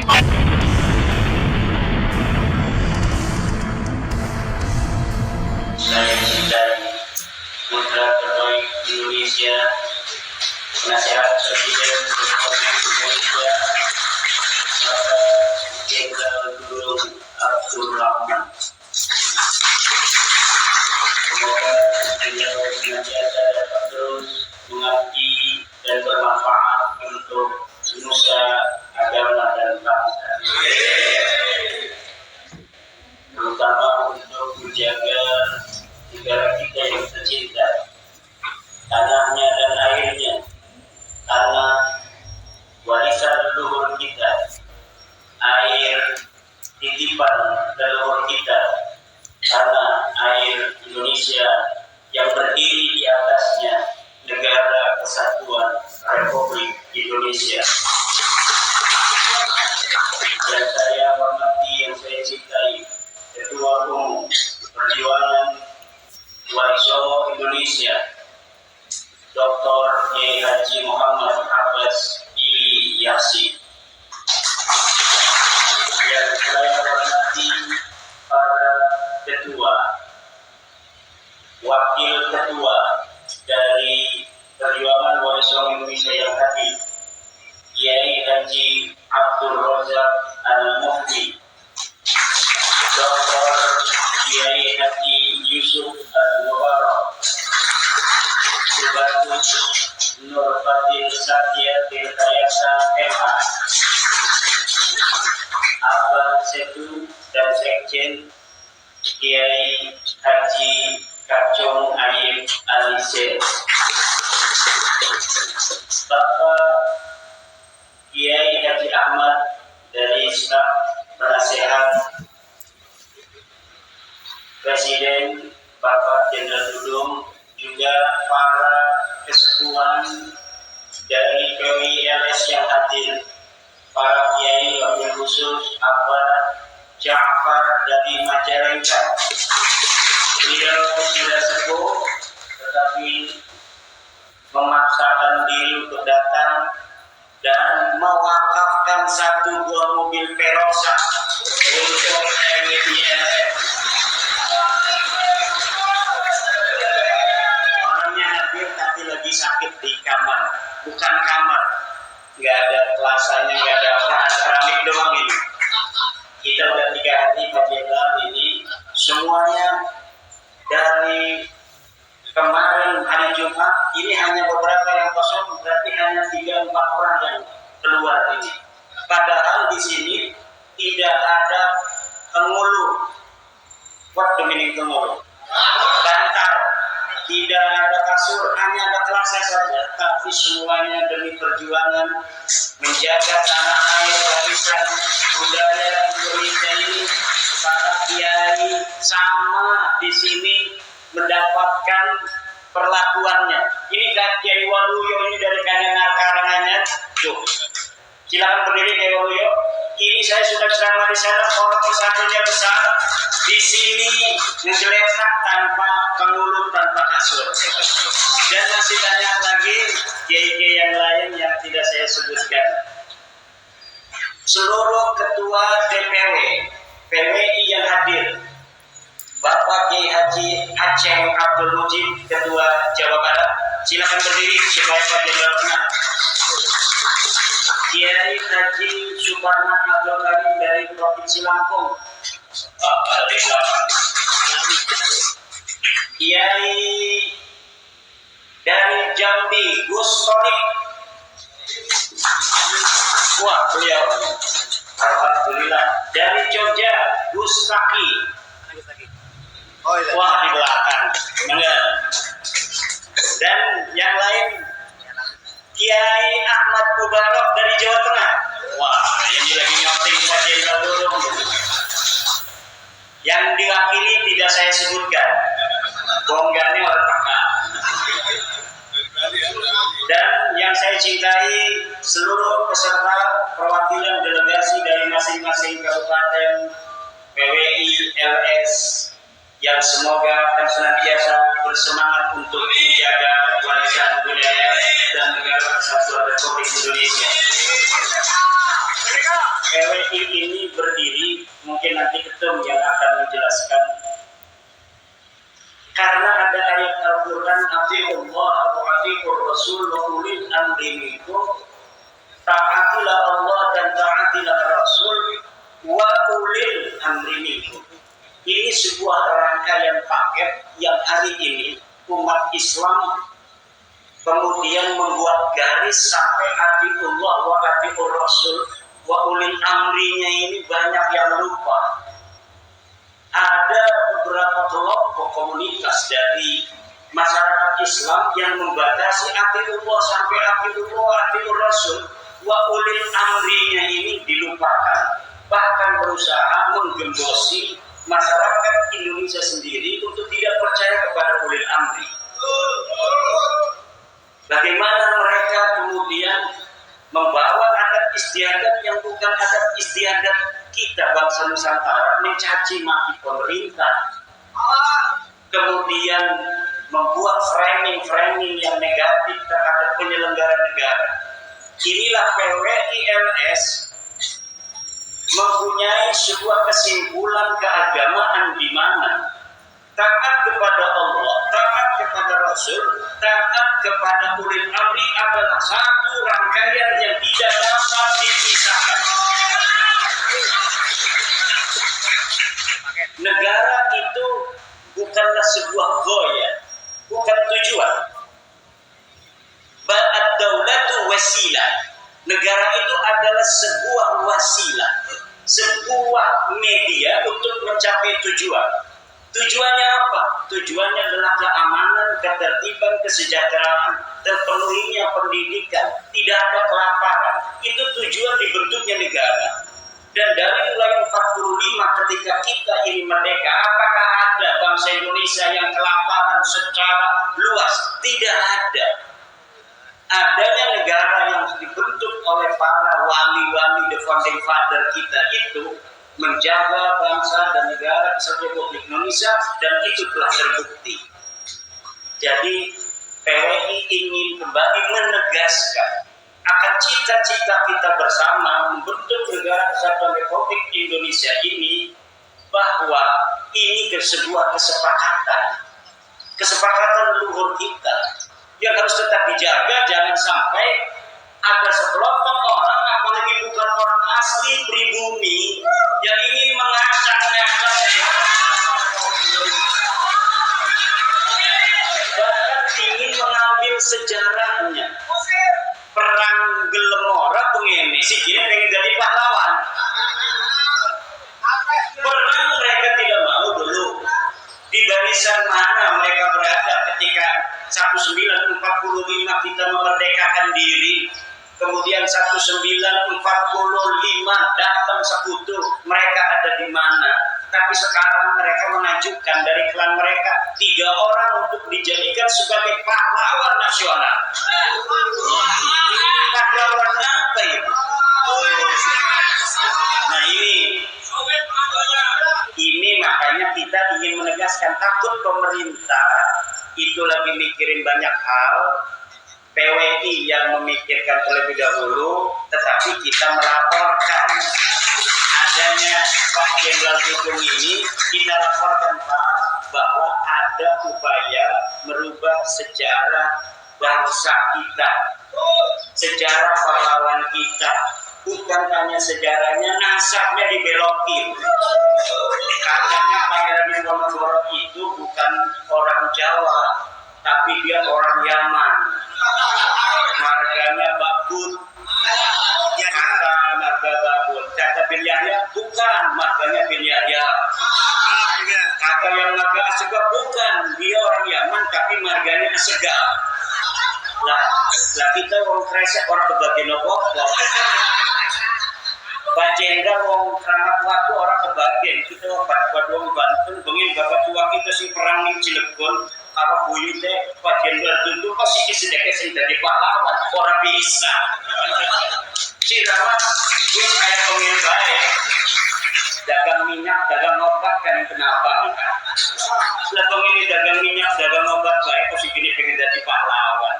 Saya cintai putra terbaik Indonesia, penasehat Presiden Republik Indonesia, Bapak Jenderal Dudung Abdul Rahman. Semoga beliau senantiasa dapat terus mengabdi dan bermanfaat untuk nusa, agama dan bangsa, terutama untuk menjaga negara kita yang tercinta, tanahnya dan airnya, tanah warisan leluhur kita, air titipan leluhur kita, tanah air Indonesia yang berdiri di atasnya negara kesatuan Republik Indonesia. Dan saya hormati, yang saya cintai, Ketua Umum Perjuangan Waiso Indonesia, Dr. Kiai Haji Muhammad Abbas Ili Yasin. Dan saya hormati para ketua, wakil ketua dari Perjuangan Waiso Indonesia yang hadir, Kiai Haji Abdul Razak Al-Mufti, Dr. Kiai Haji Yusuf Al-Mubarak, Subhatus Nur Fadil Satya Tirtayasa MA, Abah Setu dan Sekjen Kiai Haji Kacung Ayib Alise, Bapak Kiai Haji Ahmad dari staf penasehat Presiden Bapak Jenderal Dudung, juga para kesepuhan dari PWILS yang hadir, para kiai wabil khusus Abah Ja'far dari Majalengka. Beliau sudah sepuh tetapi memaksakan diri untuk datang dan mewakafkan satu buah mobil Perosa untuk MWILS. Orangnya hadir tapi lagi sakit di kamar, bukan kamar, nggak ada kelasanya, nggak ada apa, keramik doang ini. Kita udah 3 hari Pak Jenderal ini, semuanya dari kemarin hari Jumat ini hanya beberapa yang kosong, berarti hanya 3-4 orang yang keluar ini. Padahal di sini tidak ada pengulu, what the meaning pengulu, bantal, tidak ada kasur, hanya ada kelasnya saja. Tapi semuanya demi perjuangan menjaga tanah air warisan budaya Indonesia ini. Para kiai sama di sini mendapatkan perlakuannya. Ini Kiai Waluyo ini dari Kandangar Karanganyar. Tuh, silakan berdiri Kiai Waluyo. Ini saya sudah ceramah di sana, orang pesantrennya besar. Di sini ngegeletak tanpa pengulur, tanpa kasur. Dan masih banyak lagi kiai-kiai yang lain yang tidak saya sebutkan. Seluruh ketua DPW, PWI yang hadir, Bapak Kiai Haji Aceh Abdul Mujib, Ketua Jawa Barat, silakan berdiri supaya Pak Jenderal kenal. Kiai Haji Suparman Abdul Karim dari Provinsi Lampung. Kiai dari Jambi, Gus Torik. Wah, beliau alhamdulillah. Dari Jogja, Gus Taki. Wah, di belakang. Dan yang lain, Kiai Ahmad Mubarak dari Jawa Tengah. Wah, ini lagi nyonting Pak Jenderal dulu. Yang diwakili tidak saya sebutkan, bonggarnya oleh kakak. Dan yang saya cintai, seluruh peserta perwakilan delegasi dari masing-masing kabupaten PWI LS yang semoga akan senantiasa bersemangat untuk menjaga warisan budaya dan negara kesatuan Republik Indonesia. PWI ini berdiri, mungkin nanti ketum yang akan menjelaskan. Karena ada ayat Al-Quran, Atiullah wa atiur Rasul wa ulil amri minkum. Taatilah Allah dan taatilah Rasul wa ulil amri minkum. Ini sebuah rangkaian paket yang hari ini umat Islam kemudian membuat garis sampai atiullah wa atiur Rasul wa ulil amrinya ini banyak yang lupa. Ada beberapa kelompok komunitas dari masyarakat Islam yang membatasi atiullah sampai atiullah wa atiur Rasul wa ulil amrinya ini dilupakan, bahkan berusaha menggembosi masyarakat Indonesia sendiri untuk tidak percaya kepada ulil amri. Bagaimana mereka kemudian membawa adat istiadat yang bukan adat istiadat kita bangsa Nusantara, mencaci maki pemerintah, kemudian membuat framing yang negatif terhadap penyelenggara negara. Inilah PWI LS mempunyai sebuah kesimpulan keagamaan di mana taat kepada Allah, taat kepada Rasul, taat kepada ulil amri adalah satu rangkaian yang tidak dapat dipisahkan. Negara itu bukanlah sebuah goya, bukan tujuan. Ad-daulatu wasilah. Negara itu adalah sebuah wasilah, sebuah media untuk mencapai tujuan. Tujuannya apa? Tujuannya adalah keamanan, ketertiban, kesejahteraan, terpenuhinya pendidikan, tidak ada kelaparan. Itu tujuan dibentuknya negara. Dan dari mulai 45 ketika kita ini merdeka, apakah ada bangsa Indonesia yang kelaparan secara luas? Tidak ada. Adanya negara yang dibentuk oleh para wali-wali, the founding father kita itu menjaga bangsa dan negara Kesatuan Republik Indonesia, dan itu telah terbukti. Jadi PWI ingin kembali menegaskan akan cita-cita kita bersama membentuk negara Kesatuan Republik Indonesia ini, bahwa ini sebuah kesepakatan leluhur kita yang harus tetap dijaga. Jangan sampai ada sekelompok orang, apalagi bukan orang asli pribumi, yang ingin mengacak-ngacak negara, bahkan ingin mengambil sejarahnya. Perang Gelemora pengene si kini pengen jadi pahlawan. Perang mereka tidak mau dulu. Di barisan mana mereka berada ketika 1945 kita memerdekakan diri, kemudian 1945 datang sekutu, mereka ada di mana? Tapi sekarang mereka mengajukan dari klan mereka 3 orang untuk dijadikan sebagai pahlawan nasional. Pahlawan apa itu? Nah ini makanya kita ingin menegaskan, takut pemerintah itu lagi mikirin banyak hal, PWI yang memikirkan terlebih dahulu, tetapi kita melaporkan adanya Pak Jenderal Dudung ini, kita laporkan Pak bahwa ada upaya merubah sejarah bangsa kita, sejarah pahlawan kita. Bukan hanya sejarahnya, nasabnya dibelokin. Katanya Pangeran Diponegoro itu bukan orang Jawa, tapi dia orang Yaman. Marganya Bakut. Kata marga Bakut. Kata bin Yahya bukan, marganya bin Yahya. Kata yang marga Asegaf bukan, dia orang Yaman tapi marganya Asegaf. Lah kita orang kresek orang kebagian apa? Pak Jenderal wong Kramat Watu orang kebagian, kita Pak Dua Banten bengin bapak tua kita si perang di Cilegon, kalau buyute Pak Jenderal Dudung pasti sedekah sing dadi pahlawan, orang bisa. Cirama gue kayak pengin baik, dagang minyak, dagang obat kan kenapa? Lah pengin dagang minyak, dagang obat baik, pasti gini pengen jadi pahlawan.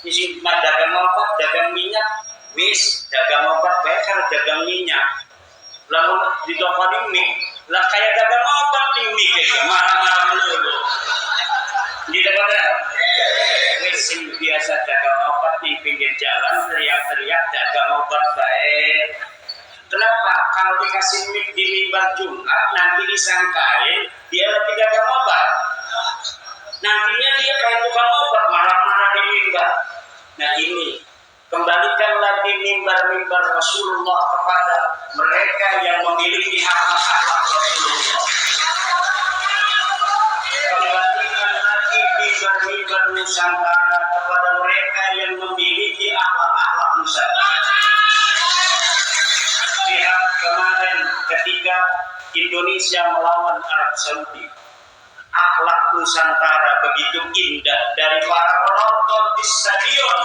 Isi dagang obat, dagang minyak, Wis dagang obat bae karo dagang minyak. Lalu di toko mie, lah kayak dagang obat nih mie kayak marah-marah melulu. Di depan wis biasa dagang obat di pinggir jalan teriak-teriak dagang obat baik. Kenapa? Kalau dikasih mie di mimbar Jumat nanti disangkain dia lagi dagang obat. Nantinya dia kayak tukang obat marah-marah di mimbar. Nah ini kembalikan lagi mimbar-mimbar Rasulullah kepada mereka yang memiliki akhlak Rasulullah. Kembalikan lagi mimbar-mimbar Nusantara kepada mereka yang memiliki akhlak Nusantara. Lihat kemarin ketika Indonesia melawan Arab Saudi, akhlak Nusantara begitu indah dari para penonton di stadion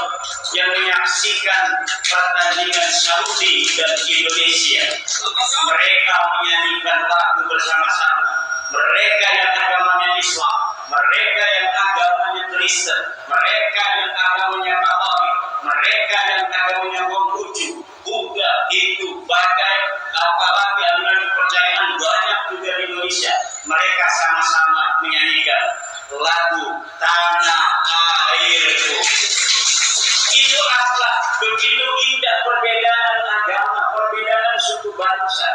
yang menyaksikan pertandingan Saudi dan Indonesia. Mereka menyanyikan lagu bersama-sama. Mereka yang agamanya Islam, mereka yang agamanya Kristen, mereka yang agamanya Katolik, mereka yang agamanya Konghucu, Buddha, Hindu, Bagai, apalagi aliran kepercayaan banyak juga di Indonesia. Mereka sama-sama menyanyikan lagu Tanah Airku. Itu akhlak, begitu indah perbedaan agama, perbedaan suku bangsa.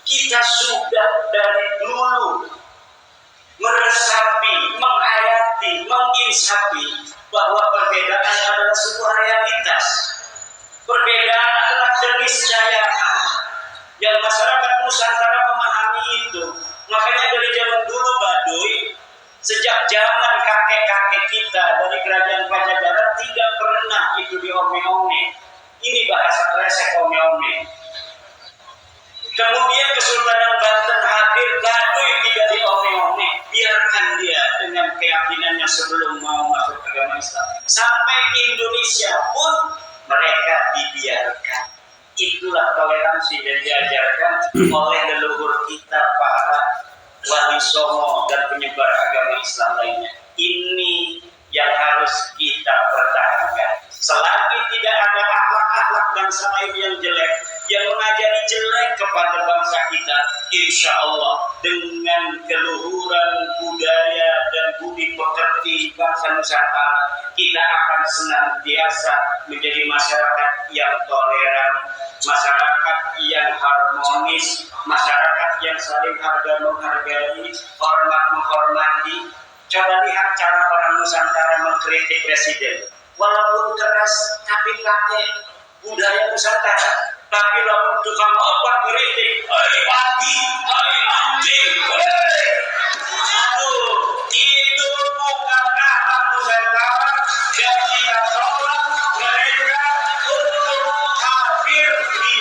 Kita sudah dari dulu meresapi, menghayati, menginsafi bahwa perbedaan adalah sebuah realitas. Perbedaan adalah keniscayaan yang masyarakat Nusantara memahami itu. Makanya dari zaman dulu Baduy, sejak zaman kakek-kakek kita dari kerajaan Pajajaran tidak pernah itu diome-ome. Ini bahasa kresek ome-ome. Kemudian Kesultanan Banten hadir, Baduy tidak diome-ome. Biarkan dia dengan keyakinannya sebelum mau masuk agama Islam. Sampai Indonesia pun mereka dibiarkan. Itulah toleransi yang diajarkan oleh leluhur kita para wali songo dan penyebar agama Islam lainnya. Ini yang harus kita pertahankan. Selagi tidak ada akhlak-akhlak bangsa lain yang jelek, yang mengajari jelek kepada bangsa kita, insya Allah dengan keluhuran budaya dan budi pekerti bangsa Nusantara, kita akan senantiasa menjadi masyarakat yang toleran, masyarakat yang harmonis, masyarakat yang saling harga menghargai, hormat menghormati. Coba lihat cara orang Nusantara mengkritik presiden. Walaupun keras, tapi pakai budaya Nusantara. Tapi walaupun tukang obat kritik, hai pati, hai anjing, aduh, itu bukan akhlak Nusantara dan tidak tolak mereka untuk hadir di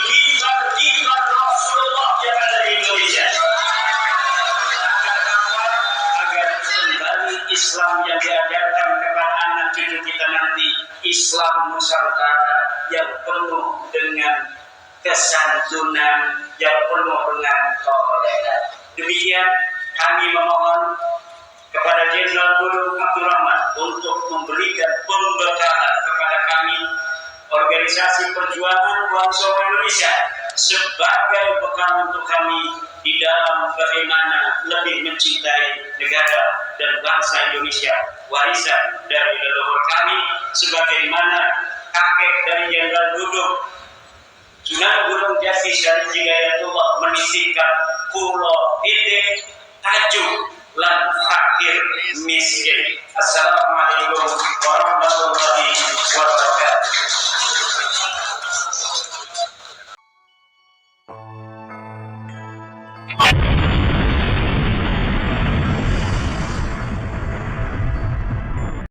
mimbar Rasulullah yang ada di Indonesia. Agar kembali Islam yang diajarkan kepada anak cucu kita nanti, Islam Nusantara yang penuh dengan kesantunan, yang penuh dengan toleran. Demikian kami memohon kepada Jenderal Dudung Abdurrahman untuk memberikan pembekalan kepada kami Organisasi Perjuangan Bangsa Indonesia sebagai bekal untuk kami di dalam bagaimana lebih mencintai negara dan bangsa Indonesia, warisan dari leluhur kami, sebagaimana kakek dari Jenderal Dudung Sunan Gunung Jati Syarif Hidayatullah menisipkan kulo ide tajuk lan fakir miskin. Assalamualaikum warahmatullahi wabarakatuh.